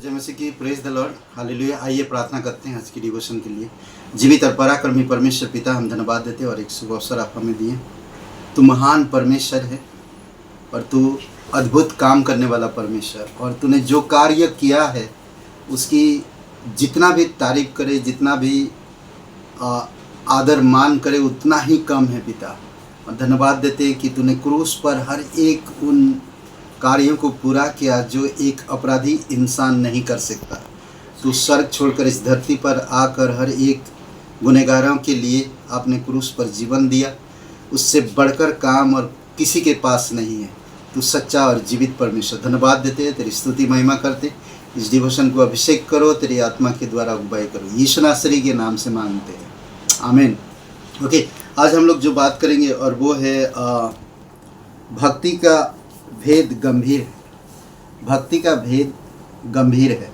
जय मसीह की। Praise the Lord, hallelujah. आइए प्रार्थना करते हैं आज की डिवोशन के लिए। जीवित और पराक्रमी परमेश्वर पिता, हम धन्यवाद देते हैं और एक शुभ अवसर आप हमें दिए। तू महान परमेश्वर है और तू अद्भुत काम करने वाला परमेश्वर, और तूने जो कार्य किया है उसकी जितना भी तारीफ करे, जितना भी आदर मान करे, उतना ही कम है पिता। और धन्यवाद देते हैं कि तूने क्रूस पर हर एक उन कार्यों को पूरा किया जो एक अपराधी इंसान नहीं कर सकता। तू स्वर्ग छोड़कर इस धरती पर आकर हर एक गुनहगारों के लिए आपने क्रूस पर जीवन दिया। उससे बढ़कर काम और किसी के पास नहीं है। तू सच्चा और जीवित परमेश्वर। धन्यवाद देते हैं, तेरी स्तुति महिमा करते। इस डिवोशन को अभिषेक करो, तेरी आत्मा के द्वारा अगुवाई करो। यीशु नासरी के नाम से मांगते हैं, आमीन। ओके, आज हम लोग जो बात करेंगे और वो है भक्ति का भेद गंभीर है। भक्ति का भेद गंभीर है।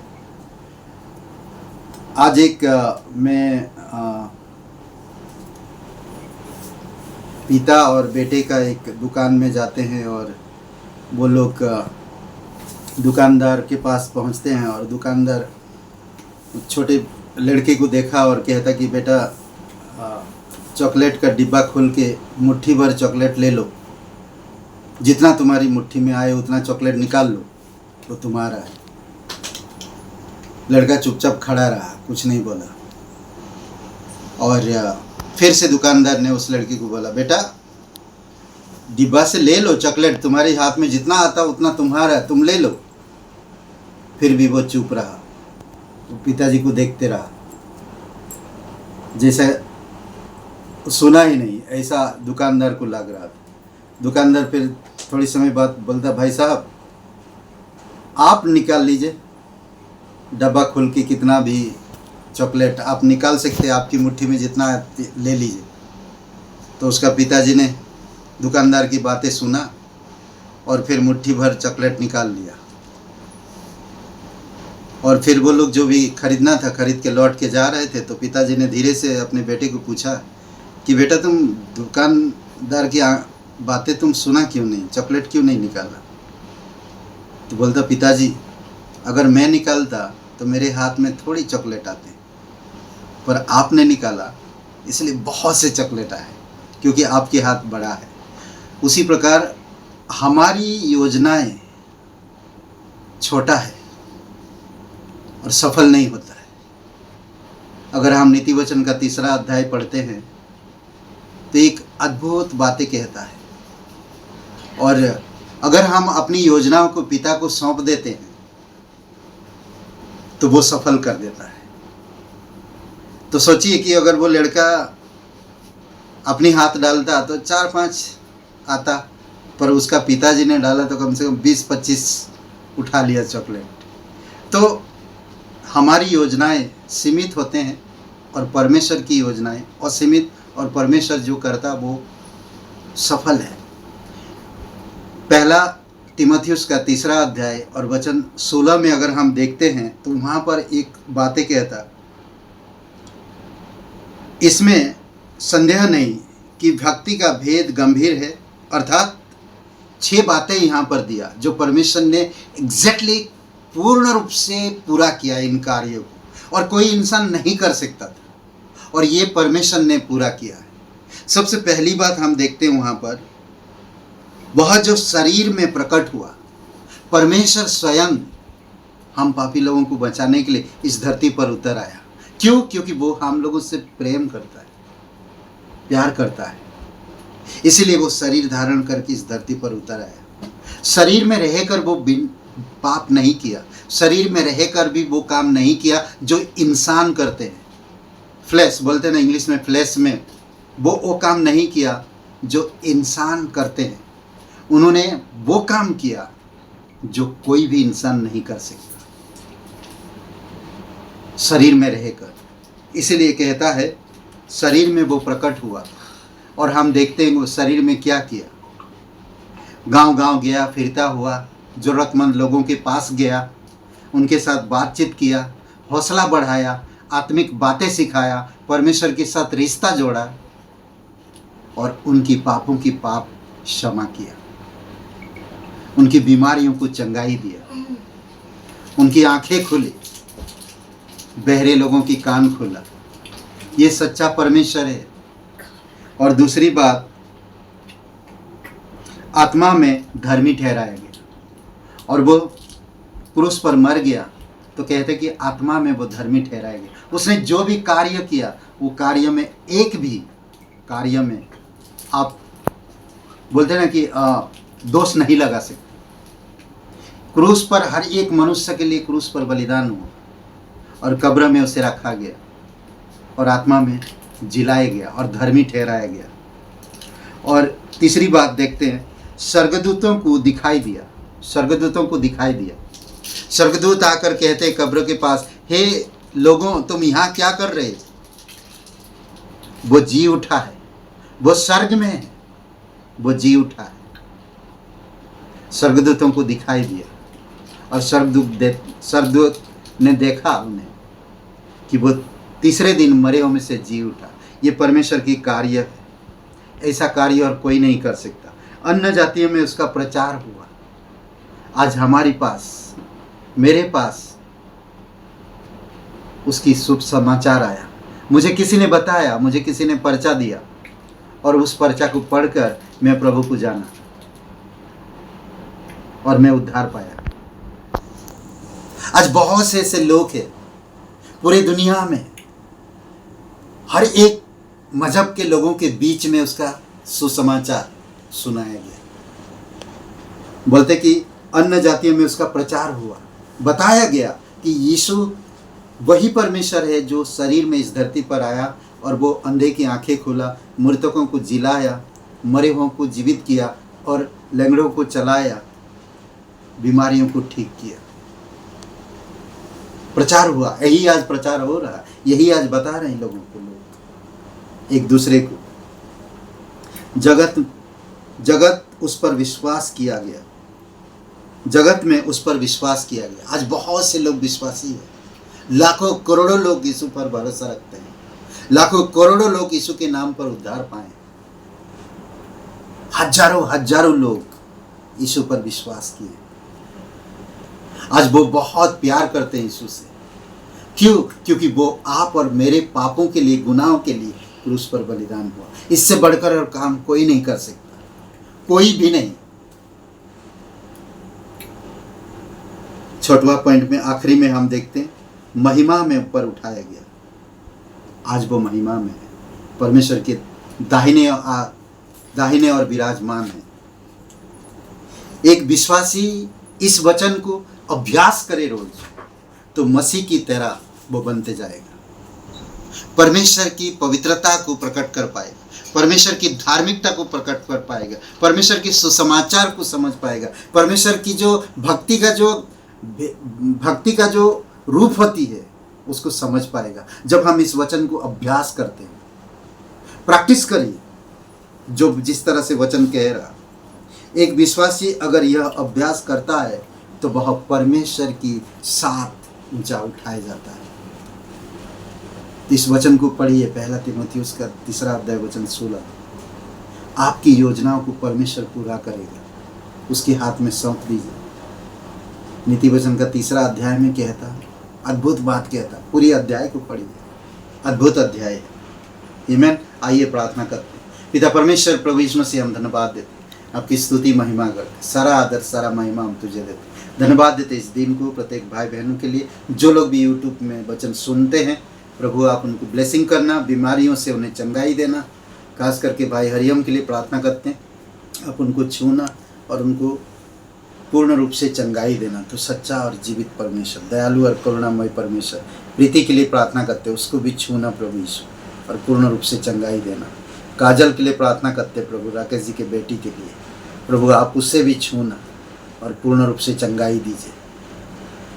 आज एक मैं पिता और बेटे का एक दुकान में जाते हैं और वो लोग दुकानदार के पास पहुंचते हैं और दुकानदार छोटे लड़के को देखा और कहता कि बेटा चॉकलेट का डिब्बा खोल के मुट्ठी भर चॉकलेट ले लो, जितना तुम्हारी मुट्ठी में आए उतना चॉकलेट निकाल लो, तो तुम्हारा है। लड़का चुपचाप खड़ा रहा, कुछ नहीं बोला। और फिर से दुकानदार ने उस लड़के को बोला, बेटा डिब्बा से ले लो चॉकलेट, तुम्हारे हाथ में जितना आता उतना तुम्हारा है, तुम ले लो। फिर भी वो चुप रहा। तो पिताजी को देखते रहा, जैसे सुना ही नहीं, ऐसा दुकानदार को लग रहा था। दुकानदार फिर थोड़ी समय बाद बोलता, भाई साहब आप निकाल लीजिए डब्बा खोल के, कितना भी चॉकलेट आप निकाल सकते हैं, आपकी मुट्ठी में जितना ले लीजिए। तो उसका पिताजी ने दुकानदार की बातें सुना और फिर मुट्ठी भर चॉकलेट निकाल लिया। और फिर वो लोग जो भी खरीदना था खरीद के लौट के जा रहे थे। तो पिताजी ने धीरे से अपने बेटे को पूछा कि बेटा तुम दुकानदार की बातें तुम सुना क्यों नहीं, चॉकलेट क्यों नहीं निकाला? तो बोलता, पिताजी अगर मैं निकालता तो मेरे हाथ में थोड़ी चॉकलेट आते, पर आपने निकाला इसलिए बहुत से चॉकलेट आए, क्योंकि आपके हाथ बड़ा है। उसी प्रकार हमारी योजनाएं छोटा है और सफल नहीं होता है। अगर हम नीति वचन का 3 अध्याय पढ़ते हैं तो एक अद्भुत बातें कहता है, और अगर हम अपनी योजनाओं को पिता को सौंप देते हैं तो वो सफल कर देता है। तो सोचिए कि अगर वो लड़का अपनी हाथ डालता तो 4-5 आता, पर उसका पिताजी ने डाला तो कम से कम 20-25 उठा लिया चॉकलेट। तो हमारी योजनाएं सीमित होते हैं और परमेश्वर की योजनाएं असीमित, और परमेश्वर जो करता वो सफल है। पहला तीमुथियुस का 3 अध्याय और वचन 16 में अगर हम देखते हैं तो वहाँ पर एक बातें कहता, इसमें संदेह नहीं कि भक्ति का भेद गंभीर है। अर्थात 6 बातें यहाँ पर दिया जो परमेश्वर ने एग्जैक्टली पूर्ण रूप से पूरा किया इन कार्यों को, और कोई इंसान नहीं कर सकता था, और ये परमेश्वर ने पूरा किया है। सबसे पहली बात हम देखते हैं वहाँ पर, वह जो शरीर में प्रकट हुआ, परमेश्वर स्वयं हम पापी लोगों को बचाने के लिए इस धरती पर उतर आया। क्यों? क्योंकि वो हम लोगों से प्रेम करता है, प्यार करता है, इसीलिए वो शरीर धारण करके इस धरती पर उतर आया। शरीर में रहकर वो पाप नहीं किया, शरीर में रहकर भी वो काम नहीं किया जो इंसान करते हैं। फ्लैश बोलते हैं ना इंग्लिश में, फ्लैश में वो काम नहीं किया जो इंसान करते हैं। उन्होंने वो काम किया जो कोई भी इंसान नहीं कर सकता शरीर में रहकर। इसलिए कहता है शरीर में वो प्रकट हुआ, और हम देखते हैं वो शरीर में क्या किया। गांव-गांव गया, फिरता हुआ, ज़रूरतमंद लोगों के पास गया, उनके साथ बातचीत किया, हौसला बढ़ाया, आत्मिक बातें सिखाया, परमेश्वर के साथ रिश्ता जोड़ा और उनकी पापों की पाप क्षमा किया, उनकी बीमारियों को चंगाई दिया। उनकी आंखें खुली, बहरे लोगों की कान खुला। ये सच्चा परमेश्वर है। और दूसरी बात, आत्मा में धर्मी ठहराया गया और वो क्रूस पर मर गया, तो कहते कि आत्मा में वो धर्मी ठहराया गया। उसने जो भी कार्य किया वो कार्य में एक भी कार्य में आप बोलते ना कि दोष नहीं लगा सकते। क्रूस पर हर एक मनुष्य के लिए क्रूस पर बलिदान हुआ और कब्र में उसे रखा गया और आत्मा में जिलाया गया और धर्मी ठहराया गया। और तीसरी बात देखते हैं, स्वर्गदूतों को दिखाई दिया। स्वर्गदूतों को दिखाई दिया। स्वर्गदूत आकर कहते कब्र के पास, हे लोगों, तुम यहाँ क्या कर रहे? वो जी उठा है, वो स्वर्ग में है, वो जी उठा है। स्वर्गदूतों को दिखाई दिया और स्वर्गदूत ने देखा उन्हें कि वो तीसरे दिन मरे हुए में से जी उठा। ये परमेश्वर की कार्य है। ऐसा कार्य और कोई नहीं कर सकता। अन्य जातियों में उसका प्रचार हुआ। आज हमारे पास, मेरे पास उसकी शुभ समाचार आया। मुझे किसी ने बताया, मुझे किसी ने पर्चा दिया और उस पर्चा को पढ़कर मैं प्रभु को जाना और मैं उद्धार पाया। आज बहुत से ऐसे लोग हैं पूरी दुनिया में, हर एक मजहब के लोगों के बीच में उसका सुसमाचार सुनाया गया। बोलते कि अन्य जातियों में उसका प्रचार हुआ, बताया गया कि यीशु वही परमेश्वर है जो शरीर में इस धरती पर आया और वो अंधे की आंखें खोला, मृतकों को जिलाया, मरे हुओं को जीवित किया और लंगड़ों को चलाया, बीमारियों को ठीक किया। प्रचार हुआ। यही आज प्रचार हो रहा है। यही आज बता रहे हैं लोगों को, लोग एक दूसरे को। जगत उस पर विश्वास किया गया। जगत में उस पर विश्वास किया गया। आज बहुत से लोग विश्वासी हैं। लाखों करोड़ों लोग यीशु पर भरोसा रखते हैं। लाखों करोड़ों लोग यीशु के नाम पर उद्धार पाए। हजारों लोग यीशु पर विश्वास किए। आज वो बहुत प्यार करते हैं यीशु से। क्यों? क्योंकि वो आप और मेरे पापों के लिए, गुनाहों के लिए क्रूस पर बलिदान हुआ। इससे बढ़कर और काम कोई नहीं कर सकता, कोई भी नहीं। छठवां पॉइंट में, आखिरी में हम देखते हैं, महिमा में ऊपर उठाया गया। आज वो महिमा में है, परमेश्वर के दाहिने और विराजमान है। एक विश्वासी इस वचन को अभ्यास करे रोज, तो मसीह की तरह वो बनते जाएगा। परमेश्वर की पवित्रता को प्रकट कर पाएगा, परमेश्वर की धार्मिकता को प्रकट कर पाएगा, परमेश्वर के सुसमाचार को समझ पाएगा, परमेश्वर की जो भक्ति का जो रूप होती है उसको समझ पाएगा। जब हम इस वचन को अभ्यास करते हैं, प्रैक्टिस करिए जो जिस तरह से वचन कह रहा। एक विश्वासी अगर यह अभ्यास करता है तो वह परमेश्वर की साथ ऊंचा उठाया जाता है। इस वचन को पढ़िए, 1 तीमुथियुस का 3 अध्याय वचन 16। आपकी योजनाओं को परमेश्वर पूरा करेगा, उसके हाथ में सौंप दीजिए। नीति वचन का 3 अध्याय में कहता, अद्भुत बात कहता। पूरी अध्याय को पढ़िए, अद्भुत अध्याय है। आमीन। आइए प्रार्थना करते हैं। पिता परमेश्वर, प्रभु यीशु मसीह, हम धन्यवाद देते, आपकी स्तुति महिमा करते, सारा आदर सारा महिमा हम तुझे देते। धन्यवाद देते इस दिन को, प्रत्येक भाई बहनों के लिए जो लोग भी यूट्यूब में वचन सुनते हैं। प्रभु आप उनको ब्लेसिंग करना, बीमारियों से उन्हें चंगाई देना। खास करके भाई हरियम के लिए प्रार्थना करते हैं, आप उनको छूना और उनको पूर्ण रूप से चंगाई देना। तो सच्चा और जीवित परमेश्वर, दयालु और करुणामय परमेश्वर, प्रीति के लिए प्रार्थना करते हैं, उसको भी छूना प्रभु यीशु और पूर्ण रूप से चंगाई देना। काजल के लिए प्रार्थना करते हैं प्रभु, राकेश जी के बेटी के लिए, प्रभु आप उससे भी छूना और पूर्ण रूप से चंगाई दीजिए।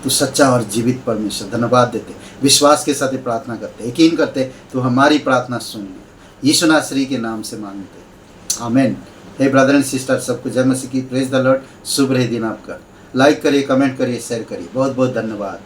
तो सच्चा और जीवित परमेश्वर, धन्यवाद देते, विश्वास के साथ प्रार्थना करते, यकीन करते तो हमारी प्रार्थना सुन ले। यीशु नासरी के नाम से मांगते, आमीन। हे ब्रदर एंड सिस्टर, सबको जय मसीह की, प्रेज द लॉर्ड। शुभ रहे दिन आपका। लाइक करिए, कमेंट करिए, शेयर करिए। बहुत बहुत धन्यवाद।